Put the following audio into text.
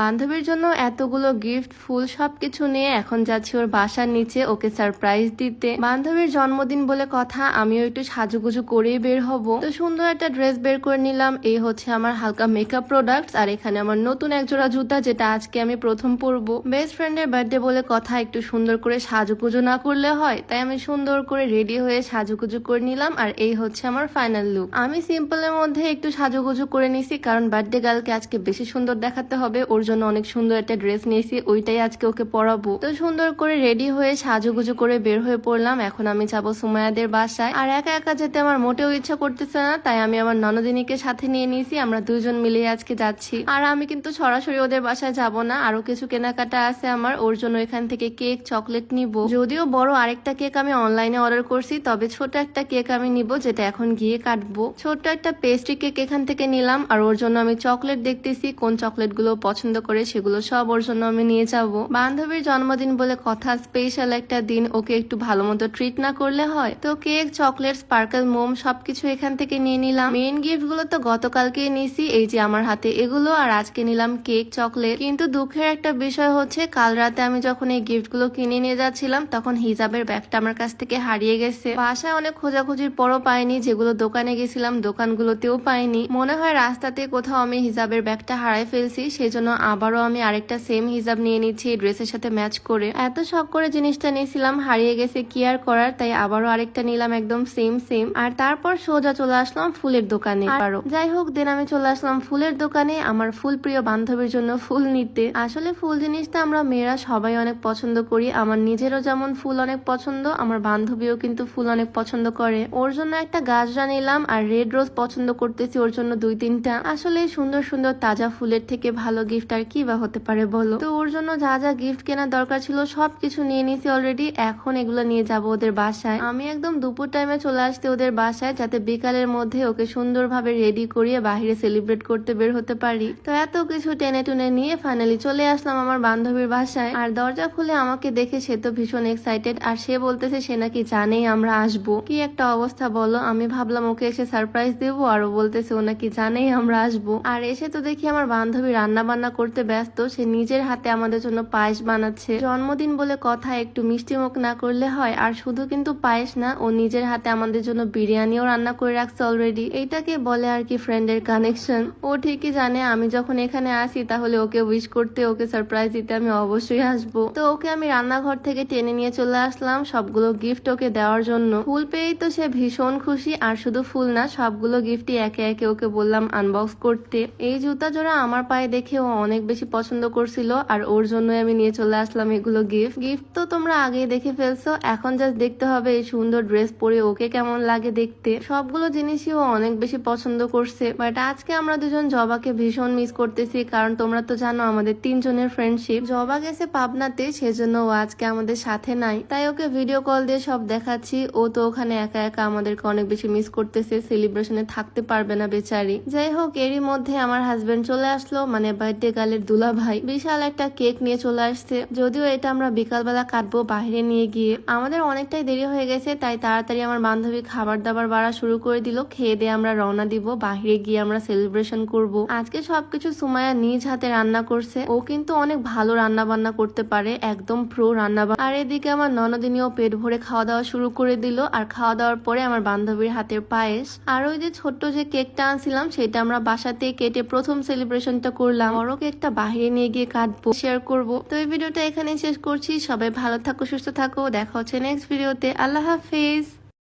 বান্ধবীর জন্য এতগুলো গিফট, ফুল সবকিছু নিয়ে এখন যাচ্ছি ওর বাসার নিচে ওকে সারপ্রাইজ দিতে। বান্ধবীর জন্মদিন বলে কথা, আমিও একটু সাজুগুজু করেই বের হব। তো সুন্দর একটা ড্রেস বের করে নিলাম। এই হচ্ছে আমার হালকা মেকআপ প্রোডাক্টস, আর এখানে আমার নতুন এক জোড়া জুতা, যেটা আজকে আমি প্রথম পরবো। বেস্ট ফ্রেন্ডের বার্থডে বলে কথা, একটু সুন্দর করে সাজুগুজু না করলে হয়, তাই আমি সুন্দর করে রেডি হয়ে সাজুগুজু করে নিলাম। আর এই হচ্ছে আমার ফাইনাল লুক। আমি সিম্পলের মধ্যে একটু সাজুগুজু করে নিছি, কারণ বার্থডে গার্লকে আজকে বেশি সুন্দর দেখাতে হবে। ওর জন্য অনেক সুন্দর একটা ড্রেস নিয়েছি, ওইটাই আজকে ওকে পরাবো। তো সুন্দর করে রেডি হয়ে সাজুগুজু করে বের হয়ে পড়লাম। এখন আমি যাবো সুমায়াদের বাসায়। আর একা একা যেতে আমার মোটেও ইচ্ছা করতেছে না, তাই আমি আমার ননদিনীকে সাথে নিয়ে নিয়েছি। আমরা দুজন মিলে আজকে যাচ্ছি। আর আমি কিন্তু সরাসরি ওদের বাসায় যাব না, আরো কিছু কেনাকাটা আছে আমার। ওর জন্য এখান থেকে কেক, চকলেট নিব। যদিও বড় আরেকটা কেক আমি অনলাইনে অর্ডার করছি, তবে ছোট একটা কেক আমি নিব, যেটা এখন গিয়ে কাটবো। ছোট্ট একটা পেস্ট্রি কেক এখান থেকে নিলাম। আর ওর জন্য আমি চকলেট দেখতেছি, কোন চকলেট গুলো পছন্দ করে সেগুলো সব ওর জন্য আমি নিয়ে যাব। বান্ধবীর জন্মদিন বলে কথা, স্পেশাল একটা দিন, ওকে একটু ভালো মতো ট্রিট না করলে হয়। তো কেক, চকলেট, স্পার্কেল মোম সবকিছু এখান থেকে নিয়ে নিলাম। মেইন গিফট গুলো তো গতকালকে নিয়েছি, এই যে আমার হাতে এগুলো, আর আজকে নিলাম কেক, চকলেট। কিন্তু দুঃখের একটা বিষয় হচ্ছে, কাল রাতে আমি যখন এই গিফট গুলো কিনে নিয়ে যাচ্ছিলাম, তখন হিজাবের ব্যাগটা আমার কাছ থেকে হারিয়ে গেছে। বাসায় অনেক খোঁজাখুঁজির পরও পাইনি, যেগুলো দোকানে গেছিলাম দোকানগুলোতেও পাইনি। মনে হয় রাস্তাতে কোথাও আমি হিজাবের ব্যাগটা হারাই ফেলছি, সেই জন্য আবারও আমি আরেকটা সেম হিজাব নিয়ে নিচ্ছি ড্রেসের সাথে ম্যাচ করে। এত শখ করে জিনিসটা নিয়েছিলাম, হারিয়ে গেছে, কি আর করার, তাই আবারও আরেকটা নিলাম একদম সেম। আর তারপর সোজা চলে আসলাম ফুলের দোকানে। আবারও যাই হোক, দেন আমি চলে আসলাম ফুলের দোকানে আমার ফুল প্রিয় বান্ধবীর জন্য ফুল নিতে। আসলে ফুল জিনিসটা আমরা মেয়েরা সবাই অনেক পছন্দ করি। আমার নিজেরও যেমন ফুল অনেক পছন্দ, আমার বান্ধবীও কিন্তু ফুল অনেক পছন্দ করে। ওর জন্য একটা গাজরা নিলাম, আর রেড রোজ পছন্দ করতেছি ওর জন্য 2-3টা। আসলে সুন্দর সুন্দর তাজা ফুলের থেকে ভালো গিফট আর কি বা হতে পারে বলো। তো ওর জন্য যা যা গিফট কেনার দরকার ছিল সবকিছু নিয়ে নিছি অলরেডি। এখন এগুলো নিয়ে যাব ওদের বাসায়। আমি একদম দুপুর টাইমে চলে আসছি ওদের বাসায়, যাতে বিকালের মধ্যে ওকে সুন্দরভাবে রেডি করিয়ে বাহিরে সেলিব্রেট করতে বের হতে পারি। তো এত কিছু টেনে টুনে নিয়ে ফাইনালি চলে আসলাম আমার বান্ধবীর বাসায়। আর দরজা খুলে আমাকে দেখে সে তো ভীষণ এক্সাইটেড, আর সে বলতেছে সে নাকি জানেই আমরা আসবো। কি একটা অবস্থা বলো। আমি ভাবলাম ওকে এসে সারপ্রাইজ দেবো, আর ও বলতেছে ও নাকি জানেই আমরা আসবো। আর এসে তো দেখি আমার বান্ধবী রান্না বান্না করতে ব্যস্ত। সে নিজের হাতে আমাদের জন্য পায়েস বানাচ্ছে। জন্মদিন বলে কথা, একটু মিষ্টি মুখ না করলে হয়। আর শুধু কিন্তু পায়েস না, ও নিজের হাতে আমাদের জন্য বিরিয়ানিও রান্না করে রাখছে অলরেডি। এইটাকে বলে আর কি ফ্রেন্ডের কানেকশন। ও ঠিকই জানে আমি যখন এখানে আসি, তাহলে ওকে উইশ করতে, ওকে সারপ্রাইজ দিতে আমি অবশ্যই আসবো। তো ওকে আমি রান্নাঘর থেকে টেনে নিয়ে চলে আসলাম সবগুলো গিফট ওকে দেওয়ার জন্য। ফুল পেয়েই তো সে ভীষণ খুশি। আর শুধু ফুল না, সবগুলো গিফটই একে একে ওকে বললাম আনবক্স করতে। এই জুতা জোড়া আমার পায়ে দেখে ও অনেক বেশি পছন্দ করছিল, আর ওর জন্যই আমি নিয়ে চলে আসলাম এগুলো গিফট। গিফট তো তোমরা আগেই দেখে ফেলছো, এখন জাস্ট দেখতে হবে এই সুন্দর ড্রেস পরে ওকে কেমন লাগে দেখতে। সবগুলো জিনিসই ও অনেক বেশি পছন্দ করছে। বাট আজকে আমরা দুজন জবাকে ভীষণ মিস করতেছি, কারণ তোমরা তো জানো আমাদের 3 জনের ফ্রেন্ডশিপ। জবা গেছে পাবনাতে, সেজন্য ও আজকে আমাদের সাথে নাই। তাই ওকে ভিডিও কল দিয়ে সব দেখাচ্ছি। ও তো ওখানে একা একা আমাদেরকে অনেক বেশি মিস করতেছে, সেলিব্রেশনে থাকতে পারবে না বেচারি। যাই হোক, এরই মধ্যে আমার হাজবেন্ড চলে আসলো, মানে বার্থডে গার্লের দুলা ভাই। বিশাল একটা কেক নিয়ে চলে আসছে। যদিও এটা আমরা বিকালবেলা কাটবো বাইরে নিয়ে গিয়ে। আমাদের অনেকটাই দেরি হয়ে গেছে, তাই তাড়াতাড়ি আমার বান্ধবী খাবার দাবার বাড়া শুরু করে দিল। খেয়ে দিয়ে আমরা রওনা দিব, বাহিরে গিয়ে আমরা সেলিব্রেশন করব। আজকে সবকিছু সুমাইয়া নিজ হাতে রান্না করছে। ও কিন্তু অনেক ভালো রান্না বান্না করতে পারে, একদম প্রো রান্না। আর এদিকে আমার ননদিনীও পেট ভরে খাওয়া দাওয়া শুরু করে দিল। আর খাওয়া দাওয়ার পরে আমার বান্ধবীর হাতের পায়েস আর ওই যে ছোট্ট যে কেকটা আনছিলাম, সেটা আমরা বাসাতেই কেটে প্রথম সেলিব্রেশনটা করলাম। বড় কেকটা বাহিরে নিয়ে গিয়ে কাটবো, শেয়ার করব। তো এই ভিডিওটা এখানে শেষ করছি। সবাই ভালো থাকো, সুস্থ থাকো, দেখা হচ্ছে নেক্সট ভিডিওতে। আল্লাহ হাফেজ।